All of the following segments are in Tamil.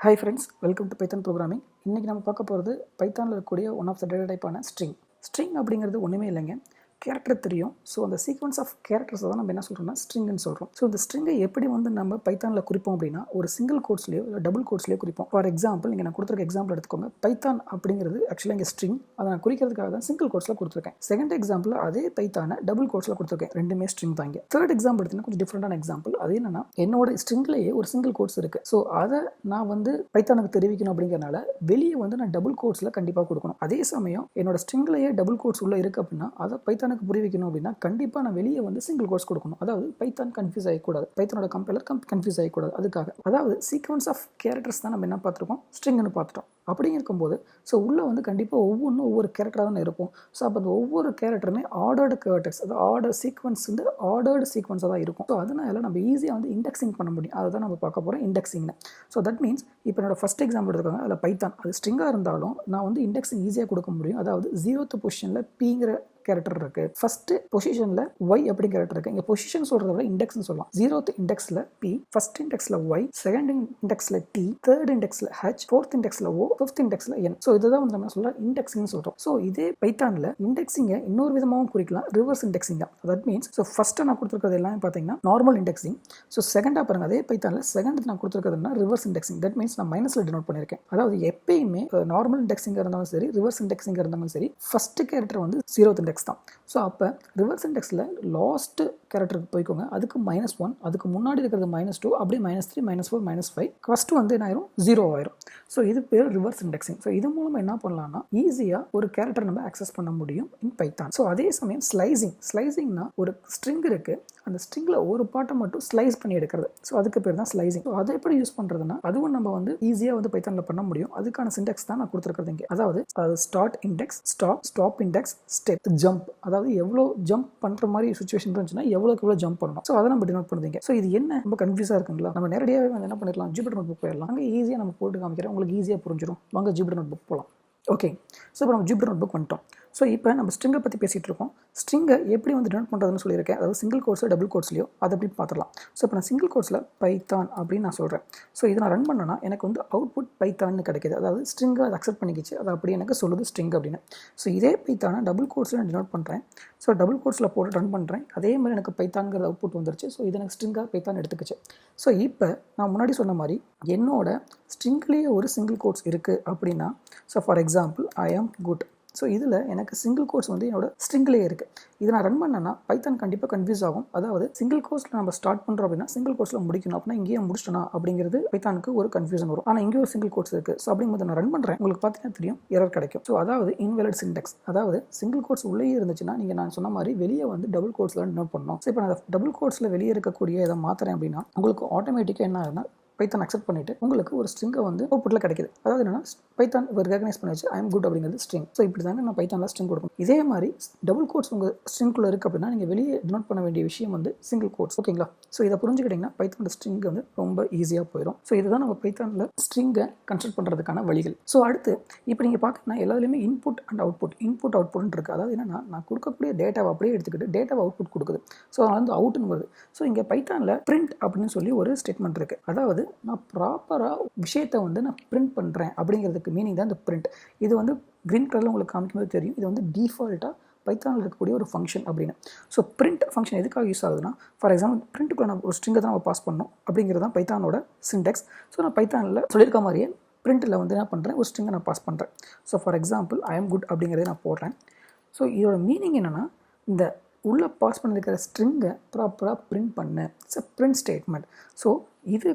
Hi friends, welcome to Python programming. இன்னைக்கு நம்ம பார்க்க போகிறது பைத்தானில் இருக்கக்கூடிய ஒன் ஆஃப் த டேட்டா டைப்பான ஸ்ட்ரிங். ஸ்ட்ரிங் அப்படிங்கிறது ஒன்றுமே இல்லைங்க, கேரக்டர் தெரியும். ஸோ அந்த சீக்வன்ஸ் ஆஃப் கேரக்டர்ஸை தான் நம்ம என்ன சொல்கிறோம்னா ஸ்ட்ரிங்னு சொல்கிறோம். ஸோ இந்த ஸ்ட்ரிங்கை எப்படி நம்ம பைத்தானில் குறிப்போம் அப்படின்னா ஒரு சிங்கிள் கோட்ஸ்லையோ இல்லை டபுள் கோட்ஸ்லையோ குறிப்போம். ஃபார் எக்ஸாம்பிள் இங்கே நான் கொடுத்துருக்க எக்ஸாம்பிள் எடுத்துக்கோங்க. பைத்தான் அப்படிங்கிறது ஆக்சுவலாக இங்கே ஸ்ட்ரிங், அதை நான் குறிக்கிறதுக்காக தான் சிங்கிள் கோட்ஸில் கொடுத்துருக்கேன். செகண்ட் எக்ஸாம்பிள் அதே பைத்தானை டபுள் கோட்ஸில் கொடுத்துருக்கேன், ரெண்டுமே ஸ்ட்ரிங் தான். இங்கே தேர்ட் எக்ஸாம்பிள் எடுத்தீங்கன்னா கொஞ்சம் டிஃப்ரெண்டான எக்ஸாம்பிள். அது என்னன்னா என்னோட ஸ்ட்ரிங்லேயே ஒரு சிங்கிள் கோட்ஸ் இருக்குது. ஸோ அதை நான் பைத்தானுக்கு தெரிவிக்கணும் அப்படிங்கிறனால வெளியே நான் டபுள் கோட்ஸில் கண்டிப்பாக கொடுக்கணும். அதே சமயம் என்னோட ஸ்ட்ரிங்லேயே டபுள் கோட்ஸ் உள்ள இருக்குது அப்படின்னா அதை பைத்தானுக்கு புரிவிக்கணும் அப்படின்னா கண்டிப்பாக நான் வெளியே சிங்கிள் கோட்ஸ் கொடுக்கணும். அதாவது பைத்தான் கன்ஃபியூஸ் ஆகக்கூடாது, பைத்தானோட கம்பைலர் கன்ஃபியூஸ் ஆகக்கூடாது. அதுக்காக அதாவது சீக்வன்ஸ் ஆஃப் கேரக்டர்ஸ் தான் நம்ம என்ன பார்த்துருக்கோம், ஸ்ட்ரிங்னு பார்த்துட்டோம். அப்படி இருக்கும்போது ஸோ உள்ளே கண்டிப்பாக ஒவ்வொரு கேரக்டராக தானே இருக்கும். ஸோ அப்போ அந்த ஒவ்வொரு கேரக்டருமே ஆர்டர்டு கேரக்டர்ஸ், அது ஆர்டர் சீக்வன்ஸ் ஆர்டர்டு சீக்வன்ஸாக தான் இருக்கும். ஸோ அதனால நம்ம ஈஸியாக இண்டெக்ஸிங் பண்ண முடியும். அதை தான் நம்ம பார்க்க போகிறோம், இண்டெக்ஸிங்னு. ஸோ தட் மீன்ஸ் இப்போ என்னோட ஃபஸ்ட் எக்ஸாம்பிள் எடுத்துக்காங்க, அதில் பைத்தான் அது ஸ்ட்ரிங்காக இருந்தாலும் நான் இண்டெக்ஸிங் ஈஸியாக கொடுக்க முடியும். அதாவது 0th பொசிஷனில் பிங்கிற கேரக்டர் இருக்குது, ஃபர்ஸ்ட் பொசிஷனில் ஒய் அப்படி கேரக்டர் இருக்குது. இங்கே பொசிஷன் சொல்கிறத விட இண்டெக்ஸ்னு சொல்லலாம். 0th இண்டெக்ஸில் பி, ஃபர்ஸ்ட் இண்டெக்ஸில் ஒய், செகண்ட் இண்டெக்ஸில் டி, தேர்ட் இண்டெக்ஸில் ஹெச், ஃபோர்த் இண்டெக்ஸில் ஓ, ஃபிஃப்த் இண்டெக்ஸில் என். ஸோ இதுதான் நம்ம சொல்ல இண்டெக்ஸிங்னு சொல்கிறோம். ஸோ இதே பைத்தானில் இண்டெக்ஸிங்கை இன்னொரு விதமாகவும் குறிக்கலாம், ரிவர்ஸ் இண்டெக்ஸிங் தான். தட் மீன்ஸ் ஸோ ஃபர்ஸ்ட்டு நான் கொடுத்துருக்கிறது எல்லாமே பார்த்தீங்கன்னா நார்மல் இண்டெக்ஸிங். ஸோ செகண்டாக பாருங்க, அதே பைத்தானில் செகண்ட் நான் கொடுத்துருக்கிறதுனா ரிவர்ஸ் இண்டெக்ஸிங். தட் மீன்ஸ் நான் மைனஸில் டினோட் பண்ணியிருக்கேன். அதாவது எப்பயுமே நார்மல் இண்டெக்ஸிங்காக இருந்தாலும் சரி, ரிவர்ஸ் இண்டெக்ஸிங்காக இருந்தாலும் சரி, ஃபர்ஸ்ட் கேரக்டர் 0th இண்டெக்ஸ் தான். ஸோ அப்போ ரிவர்ஸ் இண்டெக்ஸில் லாஸ்ட் கேரக்டருக்கு போய்க்கோங்க, அதுக்கு -1, அதுக்கு முன்னாடி இருக்கிறது -2, அப்படியே -3, -4, -5, ஃபர்ஸ்ட் என்ன ஆயிரும், 0 ஆயிரும். ஸோ இது பேர் ரிவர்ஸ் இண்டெக்ஸிங். ஸோ இது மூலமாக என்ன பண்ணலாம்னா ஈஸியாக ஒரு கேரக்டர் நம்ம ஆக்சஸ் பண்ண முடியும் இன் பைத்தான். ஸோ அதே சமயம் ஸ்லைசிங்னா ஒரு ஸ்ட்ரிங் இருக்குது, அந்த ஸ்ட்ரிங்கில் ஒரு பாட்டை மட்டும் ஸ்லைஸ் பண்ணி எடுக்கிறது. ஸோ அதுக்கு பேர் தான் ஸ்லைசிங். ஸோ அதை எப்படி யூஸ் பண்ணுறதுன்னா அதுவும் நம்ம ஈஸியாக பைத்தானில் பண்ண முடியும். அதுக்கான சிண்டெக்ஸ் தான் நான் கொடுத்துருக்கிறது இங்கே. அதாவது start index, stop index, step, jump. அதாவது எவ்வளோ ஜம்ப் பண்ணுற மாதிரி சுச்சுவேஷன் இருந்துச்சுன்னா எவ்வளோக்கு எவ்வளோ ஜம்ப் பண்ணணும். ஸோ அதை நம்ம டினோட் பண்ணுறீங்க. ஸோ இது என்ன ரொம்ப கன்ஃபியூஸாக இருக்குங்களா? நம்ம நேரடியாகவே என்ன பண்ணிடலாம், ஜூபிட்டர் நோட்புக் போயிடலாம். அங்கே ஈஸியாக நம்ம போட்டு காமிக்கிறேன், உங்களுக்கு ஈஸியாக புரிஞ்சிடும். வாங்க ஜூபிட்டர் நோட்புக் போகலாம். ஓகே, ஸோ இப்போ நம்ம ஜூபிட்டர் நோட்புக் வந்துட்டோம். ஸோ இப்போ நம்ம ஸ்ட்ரிங்கை பற்றி பேசிகிட்டு இருக்கோம். ஸ்ட்ரிங்கை எப்படி டினோட் பண்ணுறதுன்னு சொல்லியிருக்கேன். அதாவது சிங்கிள் கோட்ஸோ டபுள் கோட்ஸ்லையோ அதை எப்படி பார்த்துடலாம். ஸோ இப்போ நான் சிங்கிள் கோட்ஸில் பைத்தான் அப்படின்னு நான் சொல்கிறேன். ஸோ இதை நான் ரன் பண்ணேன்னா எனக்கு அவுட்புட் பைத்தான்னு கிடைக்கிது. அதாவது ஸ்ட்ரிங்கை அதை அக்செப்ட் பண்ணிக்கிச்சு, அது அப்படி எனக்கு சொல்லுது ஸ்ட்ரிங் அப்படின்னு. ஸோ இதே பைத்தானை டபுள் கோட்ஸில் நான் டினோட் பண்ணுறேன். ஸோ டபுள் கோட்ஸில் போட்டு ரன் பண்ணுறேன், அதே மாதிரி எனக்கு பைத்தான்கிற அவுட்புட் வந்துருச்சு. ஸோ இது எனக்கு ஸ்ட்ரிங்காக பைத்தான் எடுத்துக்கிச்சு. ஸோ இப்போ நான் முன்னாடி சொன்ன மாதிரி என்னோட ஸ்ட்ரிங்லேயே ஒரு சிங்கிள் கோட்ஸ் இருக்குது அப்படின்னா, ஸோ ஃபார் எக்ஸாம்பிள் ஐ ஆம் குட். ஸோ இதில் எனக்கு சிங்கிள் கோட்ஸ் என்னோட ஸ்ட்ரிங்லேயே இருக்குது. இதை நான் ரன் பண்ணேன்னா பைத்தான் கண்டிப்பாக கன்ஃபியூஸ் ஆகும். அதாவது சிங்கிள் கோட்ஸில் நம்ம ஸ்டார்ட் பண்ணுறோம் அப்படின்னா சிங்கிள் கோட்ஸில் முடிக்கணும் அப்படின்னா இங்கேயே முடிச்சிட்டோம் அப்படிங்கிறது பைத்தானுக்கு ஒரு கன்ஃபியூஷன் வரும். ஆனால் இங்கே ஒரு சிங்கிள் கோட்ஸ் இருக்குது. ஸோ அப்படிங்கும்போது நான் ரன் பண்ணுறேன், உங்களுக்கு பார்த்தீங்கன்னா தெரியும் எரர் கிடைக்கும். ஸோ அதாவது இன்வாலிட் சின்டெக்ஸ். அதாவது சிங்கிள் கோட்ஸ் உள்ளே இருந்துச்சுன்னா நீங்கள் நான் சொன்ன மாதிரி வெளியே டபுள் கோட்ஸில் டினோட் பண்ணணும். ஸோ இப்போ நான் டபுள் கோட்ஸில் வெளியே இருக்கக்கூடிய இதை மாற்றுறேன் அப்படின்னா உங்களுக்கு ஆட்டோமேட்டிக்காக என்ன ஆகுதுன்னா பைத்தான் அக்செப்ட் பண்ணிட்டு உங்களுக்கு ஒரு ஸ்ட்ரிங்கை அவுட்புட்டில் கிடைக்குது. அதாவது என்னன்னா பைத்தான் ரெகனைஸ் பண்ணி வச்சு ஐ எம் குட் அப்படிங்கிறது ஸ்ட்ரிங். ஸோ இப்படி தாங்க நான் பைத்தானில் ஸ்ட்ரிங் கொடுக்கணும். இதே மாதிரி டபுள் கோட்ஸ் உங்கள் ஸ்ட்ரிங்குள்ளே இருக்குது அப்படின்னா நீங்கள் வெளியே டினோட் பண்ண வேண்டிய விஷயம் சிங்கிள் கோட்ஸ். ஓகேங்களா? ஸோ இதை புரிஞ்சுக்கிட்டிங்கன்னா பைத்தானோட ஸ்ட்ரிங் ரொம்ப ஈஸியாக போயிடும். ஸோ இதுதான் நம்ம பைத்தானில் ஸ்ட்ரிங்கை கன்ஸ்ட்ரக்ட் பண்ணுறதுக்கான வழிகள். ஸோ அடுத்து இப்போ நீங்கள் பார்த்தீங்கன்னா எல்லாத்துலேயுமே இன்புட் அண்ட் அவுட்புட் இருக்குது. அதாவது என்னன்னா நான் கொடுக்கக்கூடிய டேட்டாவை அப்படியே எடுத்துக்கிட்டு டேட்டாவை அவுட்புட் கொடுக்குது. ஸோ அதனால் அவுட்னு வருது. ஸோ இங்கே பைத்தானில் பிரிண்ட் அப்படின்னு சொல்லி ஒரு ஸ்டேட்மெண்ட் இருக்குது. அதாவது நான் ப்ராப்பராக விஷயத்தை நான் பிரிண்ட் பண்ணுறேன் அப்படிங்கிறதுக்கு மீனிங் தான் இந்த பிரிண்ட். இது க்ரீன் கலரில் உங்களுக்கு காமிக்கும்போது தெரியும். இது டிஃபால்ட்டாக பைத்தானில் இருக்கக்கூடிய ஒரு ஃபங்க்ஷன் அப்படின்னு. ஸோ பிரிண்ட் ஃபங்க்ஷன் எதுக்காக யூஸ் ஆகுதுன்னா, ஃபார் எக்ஸாம்பிள் பிரிண்ட்டுக்குள்ள நான் ஒரு ஸ்ட்ரிங்கை தான் நம்ம பாஸ் பண்ணணும் அப்படிங்கிறது தான் பைத்தானோட சின்டெக்ஸ். ஸோ நான் பைத்தானில் சொல்லியிருக்க மாதிரியே பிரிண்ட்டில் என்ன பண்ணுறேன், ஒரு ஸ்ட்ரிங்கை நான் பாஸ் பண்ணுறேன். So for example I am good அப்படிங்கிறத நான் போடுறேன். ஸோ இதோட மீனிங் என்னென்னா இந்த உள்ளே பாஸ் பண்ணியிருக்கிற ஸ்ட்ரிங்கை ப்ராப்பராக பிரிண்ட் பண்ணு. It's a print statement. So இது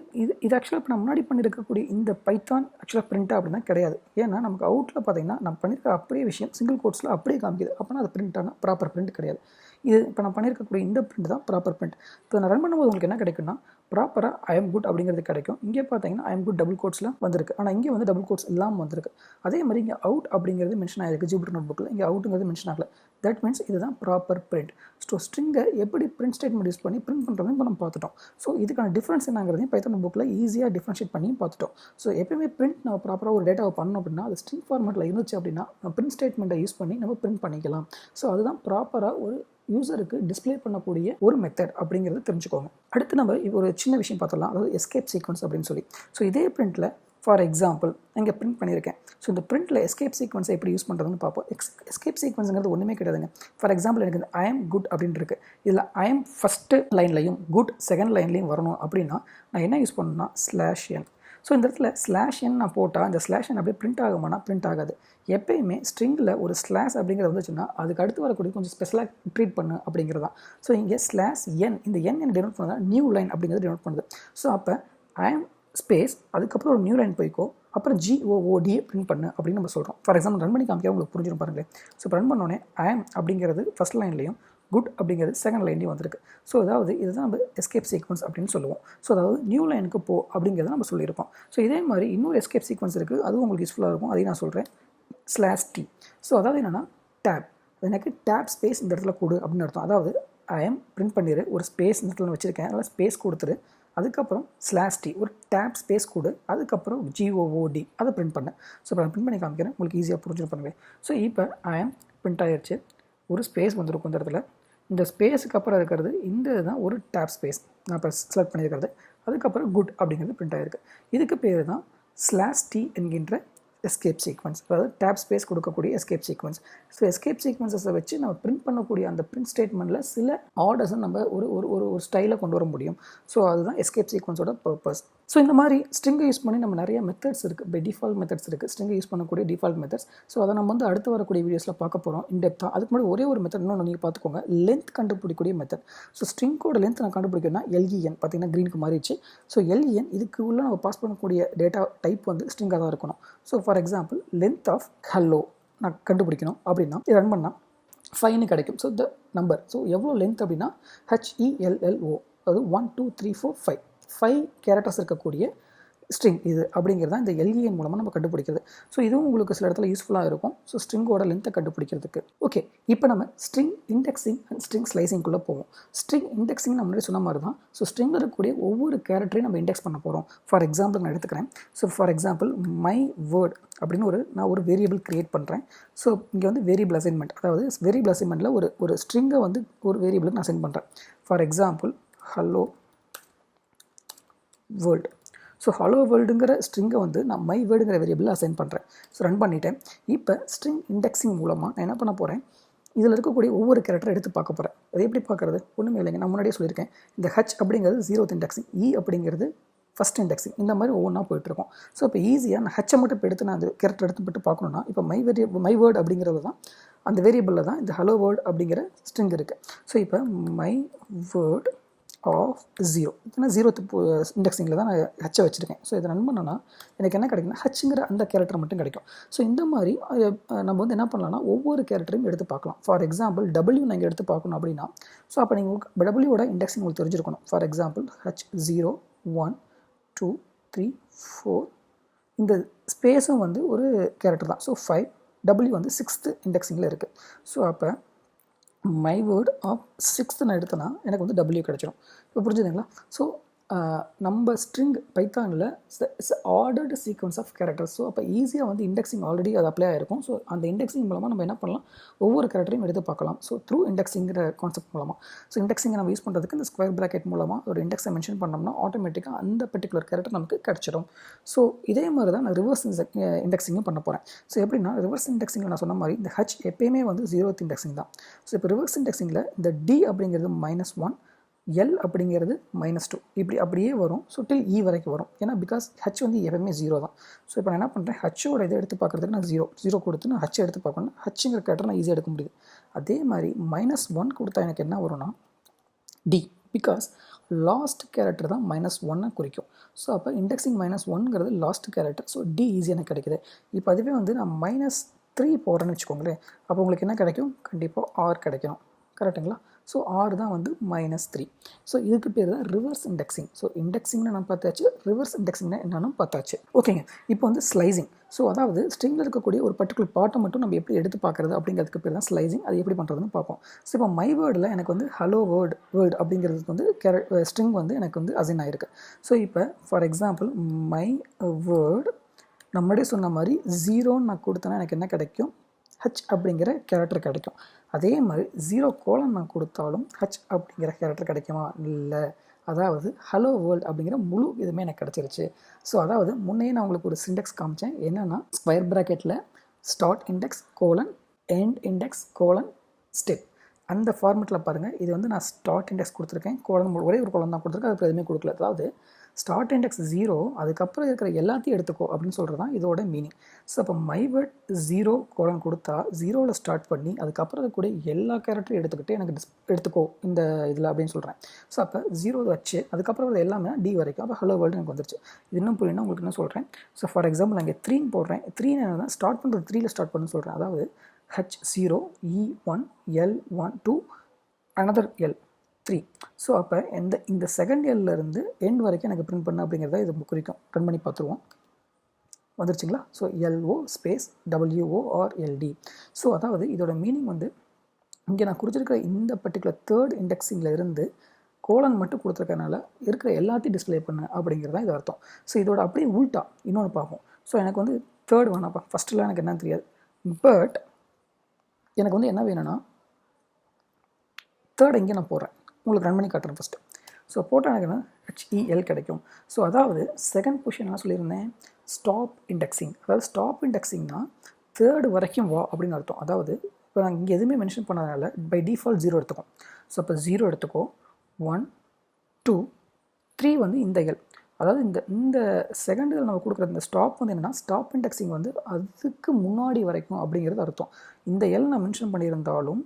ஆக்சுவலாக இப்போ நான் முன்னாடி பண்ணியிருக்கக்கூடிய இந்த பைத்தான் ஆக்சுவலாக பிரிண்ட்டாக அப்படின்னா கிடையாது. ஏன்னா நமக்கு அவுட்டில் பார்த்தீங்கன்னா நான் பண்ணியிருக்க அப்படியே விஷயம் சிங்கிள் கோட்ஸில் அப்படியே காமிக்குது. அப்படின்னா அது பிரிண்ட்டான ப்ராப்பர் பிரிண்ட் கிடையாது. இது இப்போ நான் பண்ணியிருக்கக்கூடிய இந்த பிரிண்ட் தான் ப்ராப்பர் பிரிண்ட். இப்போ நான் ரன் பண்ணும்போது உங்களுக்கு என்ன கிடைக்குன்னா ப்ராப்பராக ஐ எம் குட் அப்படிங்கிறது கிடைக்கும். இங்கே பார்த்தீங்கன்னா ஐ எம் குட் டபுள் கோட்ஸில் வந்திருக்கு. ஆனால் இங்கே டபுள் கோட்ஸ் இல்லாமல் வந்திருக்கு. அதே மாதிரி இங்கே அவுட் அப்படிங்கிறது மென்ஷன் ஆகிருக்கு ஜூபிட்டர் நோட்புக்கில். இங்கே அவுட்டுங்கிறது மென்ஷன் ஆகலை. தட் மீன்ஸ் இதுதான் ப்ராப்பர் பிரிண்ட். ஸோ ஸ்ட்ரிங்கை எப்படி பிரிண்ட் ஸ்டேட்மெண்ட் யூஸ் பண்ணி பிரிண்ட் பண்ணுறதுன்னு இப்போ நம்ம பார்த்துட்டோம். ஸோ இதுக்கான டிஃப்ரென்ஸ் என்னங்கிறதையும் பைத்தான் புக்கில் ஈஸியாக டிஃப்ரென்ஷியேட் பண்ணி பார்த்துட்டோம். ஸோ எப்பயுமே பிரிண்ட் நம்ம ப்ராப்பராக ஒரு டேட்டாவை பண்ணோம் அப்படின்னா அது ஸ்ட்ரிங் ஃபார்மேட்டில் இருந்துச்சு அப்படின்னா பிரிண்ட் ஸ்டேட்மெண்ட்டை யூஸ் பண்ணி நம்ம பிரிண்ட் பண்ணிக்கலாம். ஸோ அதுதான் ப்ராப்பராக ஒரு யூசருக்கு டிஸ்பிளே பண்ணக்கூடிய ஒரு மெத்தட் அப்படிங்கிறது தெரிஞ்சுக்கோங்க. அடுத்து நம்ம இப்போ ஒரு சின்ன விஷயம் பார்த்துடலாம், அதாவது எஸ்கேப் சீக்வன்ஸ் அப்படின்னு சொல்லி. ஸோ இதே பிரிண்ட்டில் ஃபார் எக்ஸாம்பிள் இங்கே பிரிண்ட் பண்ணியிருக்கேன். ஸோ இந்த பிரிண்ட்டில் எஸ்கேப் சீக்வன்ஸை எப்படி யூஸ் பண்ணுறதுன்னு பார்ப்போம். எஸ்கேப் சீக்வன்ஸுங்கிறது ஒன்றுமே கிடையாதுங்க. ஃபார் எக்ஸாம்பிள் எனக்கு இந்த ஐ எம் குட் அப்படின்னு இருக்குது. இதில் ஐ எம் ஃபஸ்ட்டு லைன்லையும் குட் செகண்ட் லைன்லையும் வரணும் அப்படின்னா நான் என்ன யூஸ் பண்ணணும்னா /n. ஸோ இந்த இடத்துல /n நான் போட்டால் இந்த /n அப்படியே பிரிண்ட் ஆகுமானா பிரிண்ட் ஆகாது. எப்பயுமே ஸ்ட்ரிங்கில் ஒரு ஸ்லாஷ் அப்படிங்கிறது வந்துச்சுன்னா அதுக்கு அடுத்து வரக்கூடிய கொஞ்சம் ஸ்பெஷலாக ட்ரீட் பண்ணு அப்படிங்கிறது தான். ஸோ இங்கே /n இந்த n என்ன டெனோட் பண்ணுறதா நியூ லைன் அப்படிங்கிறது டெனோட் பண்ணுது. ஸோ அப்போ ஐ எம் ஸ்பேஸ் அதுக்கப்புறம் ஒரு நியூ லைன் போய்க்கோ, அப்புறம் GOOD பிரிண்ட் பண்ணு அப்படின்னு நம்ம சொல்கிறோம். ஃபார் எக்ஸாம்பிள் ரன் பண்ணி காமிக்க உங்களுக்கு புரிஞ்சிடும் பாருங்களேன். ஸோ இப்போ ரன் பண்ணோடனே ஐ எம் அப்படிங்கிறது ஃபஸ்ட் லைன்லையும் குட் அப்படிங்கிறது செகண்ட் லைன்லையும் வந்திருக்கு. ஸோ அதாவது இதுதான் நம்ம எஸ்கேப் சீக்வன்ஸ் அப்படின்னு சொல்லுவோம். ஸோ அதாவது நியூ லைனுக்கு போ அப்படிங்கிறத நம்ம சொல்லியிருக்கோம். ஸோ இதே மாதிரி இன்னொரு எஸ்கேப் சீக்வன்ஸ் இருக்குது, அதுவும் உங்களுக்கு யூஸ்ஃபுல்லாக இருக்கும், அதையும் நான் சொல்கிறேன். /t. ஸோ அதாவது என்னென்னா டேப், எனக்கு டேப் ஸ்பேஸ் இந்த இடத்துல கொடு அப்படின்னு அர்த்தம். அதாவது ஐ எம் பிரிண்ட் பண்ணிடு, ஒரு ஸ்பேஸ் இந்த இடத்துல வச்சுருக்கேன், அதனால் ஸ்பேஸ் கொடுத்துரு, அதுக்கப்புறம் /t ஒரு டேப் ஸ்பேஸ் கொடு, அதுக்கப்புறம் GOOD அதை பிரிண்ட் பண்ணேன். ஸோ இப்போ நான் பிரிண்ட் பண்ணி காமிக்கிறேன், உங்களுக்கு ஈஸியாக புரிஞ்சுருப்பாங்க. ஸோ இப்போ ஐ எம் பிரிண்ட் ஆகிடுச்சு, ஒரு ஸ்பேஸ் வந்துருக்கும் இந்த இடத்துல. இந்த ஸ்பேஸுக்கு அப்புறம் இருக்கிறது இந்த இதுதான் ஒரு டேப் ஸ்பேஸ் நான் இப்போ செலக்ட் பண்ணியிருக்கிறது. அதுக்கப்புறம் குட் அப்படிங்கிறது பிரிண்ட் ஆகிருக்கு. இதுக்கு பேர் தான் /t என்கின்ற எஸ்கேப் சீக்வன்ஸ், அதாவது டேப் ஸ்பேஸ் கொடுக்கக்கூடிய எஸ்கேப் சீக்வன்ஸ். ஸோ எஸ்கேப் சீக்வன்ஸை வச்சு நம்ம பிரிண்ட் பண்ணக்கூடிய அந்த பிரிண்ட் ஸ்டேட்மெண்ட்டில் சில ஆர்டர்ஸை நம்ம ஒரு ஒரு ஒரு ஒரு ஸ்டைலை கொண்டு வர முடியும். ஸோ அதுதான் எஸ்கேப் சீக்வன்ஸோட பர்பஸ். ஸோ இந்த மாதிரி ஸ்ட்ரிங்கை யூஸ் பண்ணி நம்ம நிறைய மெத்தட்ஸ் இருக்குது, பை டிஃபால்ட் மெத்தட்ஸ் இருக்குது, ஸ்ட்ரிங்கை யூஸ் பண்ணக்கூடிய டிஃபால்ட் மெத்தட்ஸ். ஸோ அதை நம்ம வந்து அடுத்து வரக்கூடிய வீடியோஸில் பார்க்க போகிறோம் இன்டெப்த்தாக. அதுக்கு முன்னாடி ஒரே ஒரு மெத்தட் இன்னொன்று நீங்கள் பார்த்துக்கோங்க, லென்த் கண்டுபிடிக்கக்கூடிய மெத்தட். ஸோ ஸ்ட்ரிங்கோட லென்த் நான் கண்டுபிடிக்கணும்னா LEN பார்த்தீங்கன்னா க்ரீனுக்கு மாறிடுச்சு. ஸோ LEN இதுக்கு உள்ள நம்ம பாஸ் பண்ணக்கூடிய டேட்டா டைப் வந்து ஸ்ட்ரிங்காக தான் இருக்கணும். So for example length of hello நான் கண்டுபிடிக்கணும் அப்படின்னா இது ரன் பண்ணால் 5ன்னு கிடைக்கும். ஸோ த நம்பர், ஸோ எவ்வளோ லென்த் அப்படின்னா HELLO, அதாவது 1 2 3 4 5 கேரக்டர்ஸ் இருக்கக்கூடிய ஸ்ட்ரிங் இது அப்படிங்கிறது தான் இந்த LEN மூலமாக நம்ம கண்டுபிடிக்கிறது. ஸோ இதுவும் உங்களுக்கு சில இடத்துல யூஸ்ஃபுல்லாக இருக்கும். ஸோ ஸ்ட்ரிங்கோட லென்த்தை கண்டுபிடிக்கிறதுக்கு. ஓகே, இப்போ நம்ம ஸ்ட்ரிங் இண்டெக்ஸிங் அண்ட் ஸ்ட்ரிங் ஸ்லைசிங்குள்ளே போவோம். ஸ்ட்ரிங் இண்டெக்ஸிங் நம்ம முன்னாடி சொன்ன மாதிரி தான். ஸோ ஸ்ட்ரிங்கில் இருக்கக்கூடிய ஒவ்வொரு கேரக்டரையும் நம்ம இண்டெக்ஸ் பண்ண போகிறோம். ஃபார் எக்ஸாம்பிள் நான் எடுத்துக்கிறேன். So for example my word அப்படின்னு நான் ஒரு வேரியபிள் க்ரியேட் பண்ணுறேன். ஸோ இங்கே வந்து வேரியபிள் அசைன்மெண்ட், அதாவது வேரியபிள் அசைன்மெண்ட்டில் ஒரு ஸ்ட்ரிங்கை வந்து ஒரு வேரியபிளுக்கு நான் அசைன் பண்ணுறேன். For example hello world. So hello வேர்ல்டுங்கிற ஸ்ட்ரிங்கை வந்து நான் மை வேர்டுங்கிற வேரியபிளில் அசைன் பண்ணுறேன். ஸோ ரன் பண்ணிவிட்டேன். இப்போ ஸ்ட்ரிங் இண்டெக்ஸிங் மூலமாக நான் என்ன பண்ண போகிறேன், இதில் இருக்கக்கூடிய ஒவ்வொரு கேரக்டரை எடுத்து பார்க்க போகிறேன். அது எப்படி பார்க்குறது, ஒன்றுமே இல்லைங்க, நான் முன்னாடியே சொல்லியிருக்கேன். இந்த H அப்படிங்கிறது 0th இண்டெக்ஸிங், E அப்படிங்கிறது ஃபஸ்ட் இண்டெக்ஸிங், இந்த மாதிரி ஒவ்வொன்றா போயிட்டுருக்கோம். ஸோ இப்போ ஈஸியாக நான் H மட்டும் இப்போ எடுத்து நான் அந்த கேரக்டர் எடுத்து பார்க்கணுன்னா இப்போ மை வேர்டு அப்படிங்கிறது தான் அந்த வேரியபிளில் தான் இந்த ஹலோ வேர்டு அப்படிங்கிற ஸ்ட்ரிங் இருக்குது. ஸோ இப்போ மை வேர்ட் ஆஃப் 0 ஏன்னா 0th இண்டெக்ஸிங்கில் தான் நான் ஹச்சை வச்சுருக்கேன். ஸோ இதை ரன் பண்ணோன்னா எனக்கு என்ன கிடைக்குன்னா ஹச்சுங்கிற அந்த கேரக்டர் மட்டும் கிடைக்கும். ஸோ இந்த மாதிரி நம்ம வந்து என்ன பண்ணலாம்னா ஒவ்வொரு கேரக்டரையும் எடுத்து பார்க்கலாம். ஃபார் எக்ஸாம்பிள் W நீங்கள் எடுத்து பார்க்கணும் அப்படின்னா, ஸோ அப்போ நீங்கள் Wயோட இண்டெக்ஸிங் உங்களுக்கு தெரிஞ்சிருக்கணும். ஃபார் எக்ஸாம்பிள் H0 1 2 3 4 இந்த ஸ்பேஸும் வந்து ஒரு கேரக்டர் தான். ஸோ 5 W வந்து 6th இண்டெக்ஸிங்கில் இருக்குது. ஸோ அப்போ மை வேர்ட் ஆஃப் 6th நான் எடுத்தேன்னா எனக்கு வந்து W கிடச்சிடும். இப்போ புரிஞ்சுதுங்களா? ஸோ நம்ம ஸ்ட்ரிங் பைத்தானில் it's ordered sequence of characters. So அப்போ ஈஸியாக வந்து இண்டெக்ஸிங் ஆல்ரெடி அது அப்ளை ஆகிருக்கும். ஸோ அந்த இண்டெக்ஸிங் மூலமாக நம்ம என்ன பண்ணலாம், ஒவ்வொரு கேரக்டரையும் எடுத்து பார்க்கலாம். ஸோ த்ரூ இண்டெக்ஸிங்கிற கான்செப்ட் மூலமாக. ஸோ இண்டெக்ஸிங்கை நம்ம யூஸ் பண்ணுறதுக்கு இந்த ஸ்கொயர் ப்ராக்கெட் மூலமாக ஒரு இண்டெக்ஸை மென்ஷன் பண்ணோம்னா ஆட்டோமேட்டிக்காக அந்த பர்டிகுலர் கேரக்டர் நமக்கு கிடச்சிடும். ஸோ இதே மாதிரி தான் நான் ரிவர்ஸ் இண்டெக்ஸிங்கும் பண்ண போகிறேன். ஸோ எப்படின்னா ரிவர்ஸ் இண்டெக்ஸிங்கில் நான் சொன்ன மாதிரி இந்த H எப்பயுமே வந்து 0th இண்டெக்ஸிங் தான். ஸோ இப்போ ரிவர்ஸ் இண்டெக்ஸிங்கில் இந்த D அப்படிங்கிறது -1, L அப்படிங்கிறது -2 இப்படி அப்படியே வரும். ஸோ டில் E வரைக்கும் வரும். ஏன்னா பிகாஸ் H வந்து எப்பவுமே 0 தான். ஸோ இப்போ நான் என்ன பண்ணுறேன், Hோட இதை எடுத்து பார்க்குறதுக்கு நான் 0 கொடுத்து நான் H எடுத்து பார்க்கணும். Hங்கிற கேரக்டர் நான் ஈஸியாக எடுக்க முடியுது. அதே மாதிரி -1 கொடுத்தா எனக்கு என்ன வரும்னா D, பிகாஸ் லாஸ்ட் கேரக்டர் தான் -1 குறிக்கும். ஸோ அப்போ இண்டெக்ஸிங் -1ங்கிறது லாஸ்ட் கேரக்டர். ஸோ D ஈஸியாக எனக்கு கிடைக்குது. இப்போ அதுவே வந்து நான் -3 போடுறேன்னு வச்சுக்கோங்களேன், அப்போ உங்களுக்கு என்ன கிடைக்கும், கண்டிப்பாக R கிடைக்கணும். கரெக்டுங்களா? ஸோ R தான் வந்து -3. ஸோ இதுக்கு பேர் தான் ரிவர்ஸ் இண்டெக்ஸிங். ஸோ இண்டெக்ஸிங்னு நம்ம பார்த்தாச்சு, ரிவர்ஸ் இண்டெக்ஸிங்னா என்னன்னு பார்த்தாச்சு. ஓகேங்க, இப்போ வந்து ஸ்லைசிங். ஸோ அதாவது ஸ்ட்ரிங்கில் இருக்கக்கூடிய ஒரு பர்டிகுலர் பார்ட்டை மட்டும் நம்ம எப்படி எடுத்து பார்க்குறது அப்படிங்கிறதுக்கு பேர் தான் ஸ்லைசிங். அது எப்படி பண்ணுறதுன்னு பார்ப்போம். ஸோ இப்போ மை வேர்டில் எனக்கு வந்து ஹலோ வேர்டு அப்படிங்கிறதுக்கு வந்து ஸ்ட்ரிங் வந்து எனக்கு வந்து அசைன் ஆகிருக்கு. ஸோ இப்போ ஃபார் எக்ஸாம்பிள் மை வேர்டு நம்மளே சொன்ன மாதிரி 0ன்னு நான் கொடுத்தேன்னா எனக்கு என்ன கிடைக்கும், H அப்படிங்கிற கேரக்டர் கிடைக்கும். அதே மாதிரி 0 கோலன் நான் கொடுத்தாலும் H அப்படிங்கிற கேரக்டர் கிடைக்குமா, இல்லை. அதாவது ஹலோ வேர்ல்டு அப்படிங்கிற முழு இதுவுமே எனக்கு கிடச்சிருச்சு. ஸோ அதாவது முன்னையே நான் உங்களுக்கு ஒரு சிண்டெக்ஸ் காமிச்சேன். என்னென்னா ஸ்கொயர் ப்ராக்கெட்டில் start index colon end index colon step, அந்த ஃபார்மெட்டில் பாருங்கள். இது வந்து நான் ஸ்டார்ட் இண்டெக்ஸ் கொடுத்துருக்கேன், கோலன் ஒரே ஒரு கோலன் தான் கொடுத்துருக்கேன், அதுக்கு எதுவுமே கொடுக்கல. அதாவது ஸ்டார்ட் இண்டெக்ஸ் 0, அதுக்கப்புறம் இருக்கிற எல்லாத்தையும் எடுத்துக்கோ அப்படின்னு சொல்கிறது தான் இதோட மீனிங். ஸோ அப்போ மை வேர்ட் 0 கோலன் கொடுத்தா 0ல் ஸ்டார்ட் பண்ணி அதுக்கப்புறம் இருக்கக்கூடிய எல்லா கேரக்டரையும் எடுத்துக்கிட்டு எனக்கு எடுத்துக்கோ இந்த இதில் அப்படின்னு சொல்கிறேன். ஸோ அப்போ 0 வச்சு அதுக்கப்புறம் அது எல்லாமே டி வரைக்கும், அப்போ ஹலோ வேர்ல்டு எனக்கு வந்துருச்சு. இது இன்னும் புரியணும் உங்களுக்கு என்ன சொல்கிறேன். ஸோ ஃபார் எக்ஸாம்பிள் நான் இங்கே 3 போடுறேன். 3 என்னன்னா ஸ்டார்ட் பண்ணுறது 3ல் ஸ்டார்ட் பண்ணுன்னு சொல்கிறேன். அதாவது H0 E1 L1 2 another L3. So அப்போ இந்த செகண்ட் எல்லேருந்து எண்ட் வரைக்கும் எனக்கு பிரிண்ட் பண்ண அப்படிங்கிறத இது குறிக்கும். ரன் பண்ணி பார்த்துருவோம். வந்துருச்சுங்களா? So LO space WO R LD. So அதாவது இதோட மீனிங் வந்து இங்கே நான் குறிச்சிருக்கிற இந்த பர்டிகுலர் தேர்ட் இண்டெக்ஸிங்கில் இருந்து கோலன் மட்டும் கொடுத்துருக்கனால இருக்கிற எல்லாத்தையும் டிஸ்பிளே பண்ண அப்படிங்கிறது தான் இது அர்த்தம். ஸோ இதோட அப்படியே உல்ட்டா இன்னொன்று பார்ப்போம். ஸோ எனக்கு வந்து தேர்ட் வேணாப்பா, ஃபஸ்ட்டில் எனக்கு என்னன்னு தெரியாது, பட் எனக்கு வந்து என்ன வேணும்னா தேர்ட் இங்கே நான் போடுறேன், உங்களுக்கு ரன் பண்ணி காட்டுறேன் ஃபஸ்ட்டு. ஸோ போட்டால் எனக்கு என்ன HEL கிடைக்கும். ஸோ அதாவது செகண்ட் பொசிஷன் என்ன சொல்லியிருந்தேன், ஸ்டாப் இண்டெக்ஸிங். அதாவது ஸ்டாப் இண்டெக்ஸிங்னா தேர்டு வரைக்கும் வா அப்படின்னு அர்த்தம். அதாவது இப்போ நாங்கள் இங்கே எதுவுமே மென்ஷன் பண்ணதுனால பை டிஃபால்ட் 0 எடுத்துக்கோம். ஸோ அப்போ 0 எடுத்துக்கோ, 1 2 3 வந்து இந்த எல். அதாவது இந்த செகண்டில் நம்ம கொடுக்குற இந்த ஸ்டாப் வந்து என்னென்னா ஸ்டாப் இண்டெக்ஸிங் வந்து அதுக்கு முன்னாடி வரைக்கும் அப்படிங்கிறது அர்த்தம். இந்த எல் நான் மென்ஷன் பண்ணியிருந்தாலும்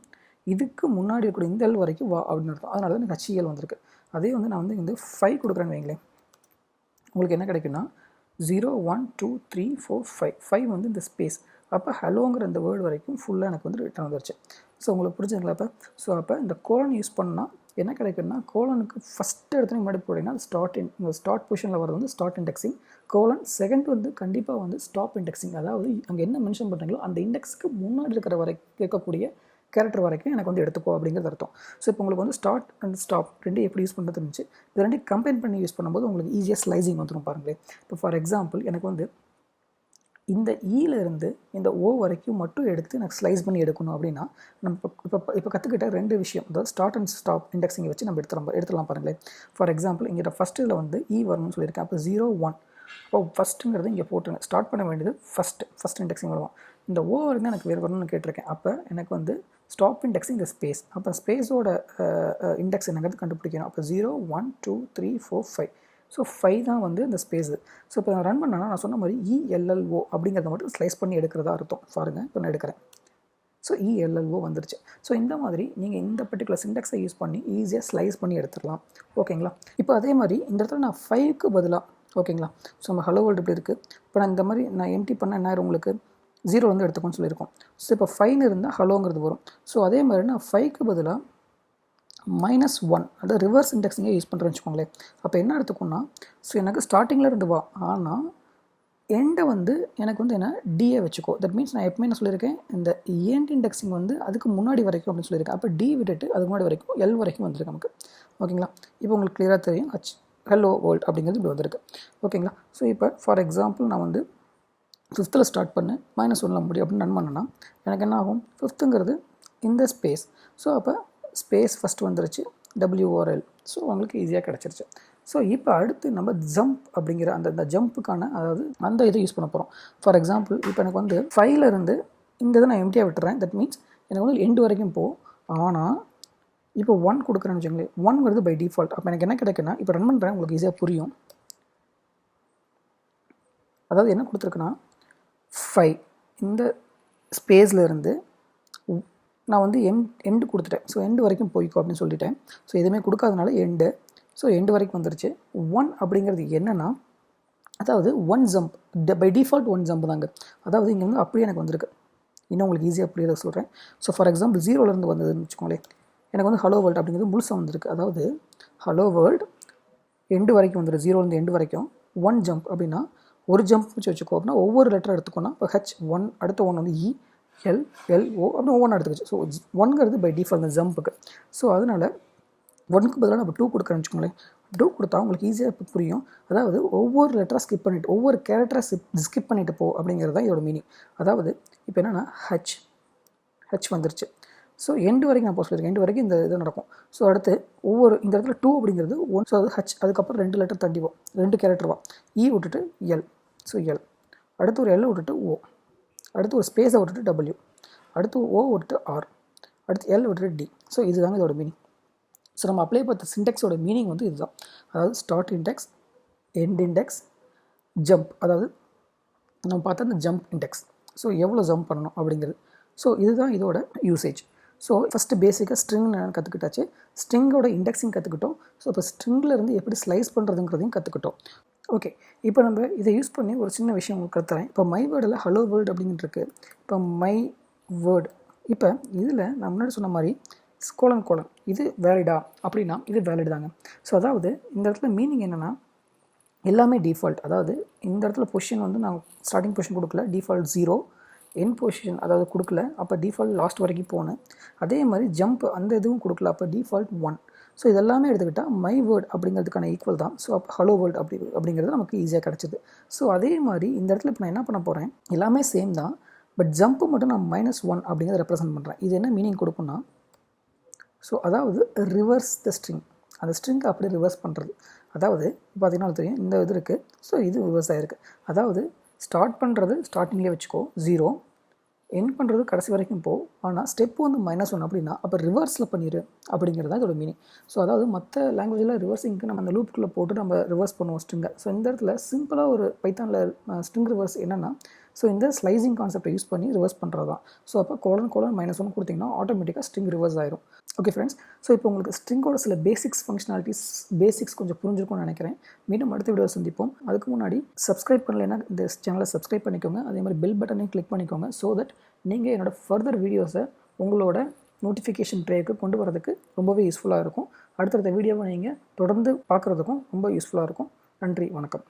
இதுக்கு முன்னாடி இருக்கக்கூடிய இந்த எல் வரைக்கும் வா அப்படின்னு அர்த்தம். அதனால தான் எனக்கு HEL வந்திருக்கு. அதே வந்து நான் வந்து இந்த 5 கொடுக்குறேன்னு வைங்களேன், உங்களுக்கு என்ன கிடைக்குன்னா 0 1 2 3 4 5 5 வந்து இந்த ஸ்பேஸ். அப்போ ஹலோங்கிற இந்த வேர்டு வரைக்கும் ஃபுல்லாக எனக்கு வந்து ரிட்டர்ன் வந்துருச்சு. ஸோ உங்களுக்கு புரிஞ்சுங்களா? அப்போ இந்த கோலன் யூஸ் பண்ணால் என்ன கிடைக்குன்னா, கோலனுக்கு ஃபஸ்ட்டு இடத்துல முன்னாடி போட்டிங்கன்னா இந்த ஸ்டார்ட் பொசிஷனில் வரது வந்து ஸ்டார்ட் இண்டெக்ஸிங், கோலன் செகண்ட் வந்து கண்டிப்பாக வந்து ஸ்டாப் இண்டெக்ஸிங். அதாவது அங்கே என்ன மென்ஷன் பண்ணுறீங்களோ அந்த இண்டெக்ஸுக்கு முன்னாடி இருக்கிற வரைக்கும் இருக்கக்கூடிய கேரக்டர் வரைக்கும் எனக்கு வந்து எடுத்துக்கோ அப்படிங்கிறது அர்த்தம். ஸோ இப்போ உங்களுக்கு வந்து ஸ்டார்ட் அண்ட் ஸ்டாப் ரெண்டு எப்படி யூஸ் பண்ணுறது இருந்துச்சு. இது ரெண்டு கம்பைன் பண்ணி யூஸ் பண்ணும்போது உங்களுக்கு ஈஸியாக ஸ்லைசிங் வந்துடும் பாருங்களேன். இப்போ ஃபார் எக்ஸாம்பிள் எனக்கு வந்து இந்த இருந்து இந்த O வரைக்கும் மட்டும் எடுத்து எனக்கு ஸ்லைஸ் பண்ணி எடுக்கணும் அப்படின்னா நம்ம இப்போ கற்றுக்கிட்ட ரெண்டு விஷயம், அதாவது ஸ்டார்ட் அண்ட் ஸ்டாப் இண்டெக்ஸிங்கை வச்சு நம்ம எடுத்துடலாம் பாருங்களேன். ஃபார் எக்ஸாம்பிள் இங்கே ஃபஸ்ட்டில் வந்து வரணும்னு சொல்லியிருக்கேன். அப்போ 0 1 அப்போ ஃபஸ்ட்டுங்கிறது இங்கே போட்டுருங்க. ஸ்டார்ட் பண்ண வேண்டியது ஃபஸ்ட் இண்டெக்ஸிங் வருவோம். இந்த O இருந்து எனக்கு வேறு வரணும்னு கேட்டிருக்கேன். அப்போ எனக்கு வந்து ஸ்டாப் இண்டெக்ஸிங் இந்த ஸ்பேஸ், அப்போ ஸ்பேஸோட இண்டெக்ஸ் என்னங்கிறது கண்டுபிடிக்கணும். அப்போ 0 1 2 3 4 5. ஸோ 5 தான் வந்து இந்த ஸ்பேஸு. ஸோ இப்போ நான் ரன் பண்ணேன்னா நான் சொன்ன மாதிரி ELLO அப்படிங்கிறத மட்டும் ஸ்லைஸ் பண்ணி எடுக்கிறதா அர்த்தம். பாருங்கள் இப்போ நான் எடுக்கிறேன். ஸோ ELLO வந்துருச்சு. ஸோ இந்த மாதிரி நீங்கள் இந்த பர்டிகுலர் சிண்டெக்ஸை யூஸ் பண்ணி ஈஸியாக ஸ்லைஸ் பண்ணி எடுத்துடலாம். ஓகேங்களா? இப்போ அதே மாதிரி இந்த இடத்துல நான் 5க்கு பதிலாக, ஓகேங்களா, ஸோ நம்ம ஹலோ வேர்ல்டு இப்படி இருக்குது. இப்போ நான் இந்த மாதிரி நான் எம்டி பண்ண என்ன உங்களுக்கு 0 வந்து எடுத்துக்கோன்னு சொல்லியிருக்கோம். ஸோ இப்போ 5 இருந்தால் ஹலோங்கிறது வரும். ஸோ அதே மாதிரி நான் 5க்கு பதிலாக -1 அதாவது ரிவர்ஸ் இண்டெக்ஸிங்கே யூஸ் பண்ணுறேன்னு வச்சுக்கோங்களேன். அப்போ என்ன எடுத்துக்கோன்னா, ஸோ எனக்கு ஸ்டார்டிங்கில் இருந்து வா, ஆனால் எண்டை வந்து எனக்கு வந்து என்ன டிஏ வச்சுக்கோ. தட் மீன்ஸ் நான் எப்பவுமே என்ன சொல்லியிருக்கேன், இந்த எண்ட் இண்டெக்ஸிங் வந்து அதுக்கு முன்னாடி வரைக்கும் அப்படின்னு சொல்லியிருக்கேன். அப்போ டி விட்டுட்டு அதுக்கு முன்னாடி வரைக்கும் எல் வரைக்கும் வந்திருக்கு நமக்கு. ஓகேங்களா? இப்போ உங்களுக்கு கிளியராக தெரியும் ஹலோ வேர்ல்டு அப்படிங்கிறது இப்படி வந்திருக்கு. ஓகேங்களா? ஸோ இப்போ ஃபார் எக்ஸாம்பிள் நான் வந்து 5th ஸ்டார்ட் பண்ணு -1 முடியும் அப்படின்னு ரன் பண்ணேன்னா எனக்கு என்ன ஆகும், 5ங்கிறது இந்த ஸ்பேஸ். ஸோ அப்போ ஸ்பேஸ் ஃபஸ்ட்டு வந்துருச்சு, WORL. ஸோ உங்களுக்கு ஈஸியாக கிடச்சிருச்சு. ஸோ இப்போ அடுத்து நம்ம ஜம்ப் அப்படிங்கிற அந்த ஜம்ப்புக்கான அதாவது அந்த இதை யூஸ் பண்ண போகிறோம். ஃபார் எக்ஸாம்பிள் இப்போ எனக்கு வந்து 5ல் இருந்து இந்த இதை நான் எம்டியாக விட்டுறேன். தட் மீன்ஸ் எனக்கு வந்து எண்டு வரைக்கும் போ, ஆனால் இப்போ 1 கொடுக்குறேன்னு வச்சுக்கோங்களேன். 1 வருது பை டிஃபால்ட். அப்போ எனக்கு என்ன கிடைக்குன்னா, இப்போ ரன் பண்ணுறேன், உங்களுக்கு ஈஸியாக புரியும். அதாவது என்ன கொடுத்துருக்குன்னா 5 இந்த ஸ்பேஸில் இருந்து நான் வந்து எண்டு கொடுத்துட்டேன். ஸோ எண்டு வரைக்கும் போய்க்கோ அப்படின்னு சொல்லிட்டேன். ஸோ எதுவுமே கொடுக்காதனால எண்டு. ஸோ எண்டு வரைக்கும் வந்துருச்சு. 1 அப்படிங்கிறது என்னென்னா, அதாவது 1 ஜம்ப் பை டிஃபால்ட் 1 ஜம்ப் தாங்க. அதாவது இங்கே வந்து அப்படியே எனக்கு வந்திருக்கு. இன்னும் உங்களுக்கு ஈஸியாக புரியல சொல்கிறேன். ஸோ ஃபார் எக்ஸாம்பிள் 0லேருந்து வந்ததுன்னு வச்சுக்கோங்களேன். எனக்கு வந்து ஹலோ வேர்ல்டு அப்படிங்கிறது முழுசாக வந்திருக்கு. அதாவது ஹலோ வேர்ல்டு எண்டு வரைக்கும் வந்துடும். 0லேருந்து எண்டு வரைக்கும் 1 ஜம்ப் அப்படின்னா ஒரு ஜம்ப் வச்சுக்கோ அப்படின்னா ஒவ்வொரு லெட்டர் எடுத்துக்கோன்னா இப்போ H1 அடுத்த 1 வந்து ELLO அப்படின்னு ஒவ்வொன்றா எடுத்துக்கிச்சு. ஸோ 1ங்கிறது பை டிஃபால்ட் இந்த ஜம்ப்புக்கு. ஸோ அதனால் 1க்கு பதிலாக நம்ம 2 கொடுக்குறேன்னு வச்சுக்கோங்களேன். 2 கொடுத்தா உங்களுக்கு ஈஸியாக இப்போ புரியும். அதாவது ஒவ்வொரு லெட்டராக ஸ்கிப் பண்ணிவிட்டு ஒவ்வொரு கேரக்டராக ஸ்கிப் பண்ணிவிட்டு போ அப்படிங்கிறது தான் இதோட மீனிங். அதாவது இப்போ என்னென்னா H வந்துருச்சு. ஸோ எண்டு வரைக்கும் நான் சொல்லியிருக்கேன், எண்டு வரைக்கும் இந்த இது நடக்கும். ஸோ அடுத்து இந்த இடத்துல 2 அப்படிங்கிறது 1, ஸோ அது ஹச், அதுக்கப்புறம் 2 லெட்டர் தண்டிவோம், 2 கேரக்டர் வா, இ விட்டுட்டு எல், ஸோ எல், அடுத்து ஒரு எல் விட்டுட்டு ஓ, அடுத்து ஒரு ஸ்பேஸை விட்டுட்டு டபிள்யூ, அடுத்து ஓ விட்டுட்டு ஆர், அடுத்து எல் விட்டுட்டு டி. ஸோ இதுதாங்க இதோட மீனிங். ஸோ நம்ம அப்ளை பார்த்த சின்டெக்ஸோட மீனிங் வந்து இதுதான். அதாவது start index, end index, jump, அதாவது நம்ம பார்த்தா இந்த ஜம்ப் இண்டெக்ஸ், ஸோ எவ்வளோ ஜம்ப் பண்ணணும் அப்படிங்கிறது. ஸோ இதுதான் இதோட யூசேஜ். ஸோ ஃபஸ்ட்டு பேசிக்காக ஸ்ட்ரிங் கற்றுக்கிட்டாச்சு, ஸ்ட்ரிங்கோட இண்டெக்ஸிங் கற்றுக்கிட்டோம். ஸோ இப்போ ஸ்ட்ரிங்கிலேருந்து எப்படி ஸ்லைஸ் பண்ணுறதுங்கிறதையும் கற்றுக்கிட்டோம். ஓகே, இப்போ நம்ம இதை யூஸ் பண்ணி ஒரு சின்ன விஷயம் உங்களுக்கு கற்றுறேன். இப்போ மை வேர்டில் ஹலோ வேர்ல்டு அப்படின்ட்டு இருக்குது. இப்போ மை வேர்டு, இப்போ இதில் நான் முன்னாடி சொன்ன மாதிரி கோலன் இது வேலிடா அப்படின்னா இது வேலிட் தாங்க. ஸோ அதாவது இந்த இடத்துல மீனிங் என்னென்னா எல்லாமே டிஃபால்ட். அதாவது இந்த இடத்துல பொசிஷன் வந்து நான் ஸ்டார்டிங் பொசிஷன் கொடுக்கல, டிஃபால்ட் 0, என் பொசிஷன் அதாவது கொடுக்கல, அப்போ டிஃபால்ட் லாஸ்ட் வரைக்கும் போனேன். அதே மாதிரி ஜம்ப் அந்த இதுவும் கொடுக்கல, அப்போ டிஃபால்ட் 1. ஸோ இதெல்லாமே எடுத்துக்கிட்டால் மை வேர்ட் அப்படிங்கிறதுக்கான ஈக்குவல் தான். ஸோ அப்போ ஹலோ வேர்ல்டு அப்படிங்கிறது நமக்கு ஈஸியாக கிடச்சிது. ஸோ அதே மாதிரி இந்த இடத்துல இப்போ நான் என்ன பண்ண போகிறேன், எல்லாமே சேம் தான், பட் ஜம்ப்பு மட்டும் நான் -1 அப்படிங்கிறத ரெப்ரசென்ட் பண்ணுறேன். இது என்ன மீனிங் கொடுக்குன்னா, ஸோ அதாவது ரிவர்ஸ் த ஸ்ட்ரிங், அந்த ஸ்ட்ரிங்கை அப்படியே ரிவர்ஸ் பண்ணுறது. அதாவது பார்த்தீங்கன்னா தெரியும், இந்த இது இருக்குது, ஸோ இது ரிவர்ஸ் ஆகிருக்கு. அதாவது ஸ்டார்ட் பண்ணுறது ஸ்டார்டிங்லேயே வச்சுக்கோ 0, என் பண்ணுறது கடைசி வரைக்கும் போ, ஆனால் ஸ்டெப்பு வந்து -1 அப்படின்னா அப்போ ரிவர்ஸில் பண்ணிடு அப்படிங்கிறது தான் இதோட மீனிங். ஸோ அதாவது மற்ற லாங்குவேஜில் ரிவர்ஸிங்க்கு நம்ம அந்த லூப்புக்குள்ளே போட்டு நம்ம ரிவர்ஸ் பண்ணுவோம் ஸ்ட்ரிங்கை. ஸோ இந்த இடத்துல சிம்பிளாக ஒரு பைத்தானில் ஸ்ட்ரிங் ரிவர்ஸ் என்னென்னா, ஸோ இந்த ஸ்லைசிங் கான்செப்டை யூஸ் பண்ணி ரிவர்ஸ் பண்ணுறது தான். ஸோ அப்போ ::1 கொடுத்திங்கன்னா ஆட்டோமேட்டிக்காக ஸ்ட்ரிங் ரிவர்ஸ் ஆயிரும். ஓகே ஃப்ரெண்ட்ஸ், ஸோ இப்போ உங்களுக்கு ஸ்ட்ரிங்கோட சில பேசிக்ஸ் கொஞ்சம் புரிஞ்சிருக்கும்னு நினைக்கிறேன். மீண்டும் அடுத்த வீடியோ சந்திப்போம். அதுக்கு முன்னாடி சப்ஸ்கிரைப் பண்ணலைன்னா இந்த சேனலை சப்ஸ்கிரைப் பண்ணிக்கோங்க. அதே மாதிரி பெல் பட்டனையும் கிளிக் பண்ணிக்கோங்க. ஸோ தட் நீங்கள் என்னோடய ஃபர்தர் வீடியோஸை உங்களோட நோட்டிஃபிகேஷன் ட்ரேக்கு கொண்டு வரதுக்கு ரொம்பவே யூஸ்ஃபுல்லாக இருக்கும். அடுத்தடுத்த வீடியோவை நீங்கள் தொடர்ந்து பார்க்குறதுக்கும் ரொம்ப யூஸ்ஃபுல்லாக இருக்கும். நன்றி, வணக்கம்.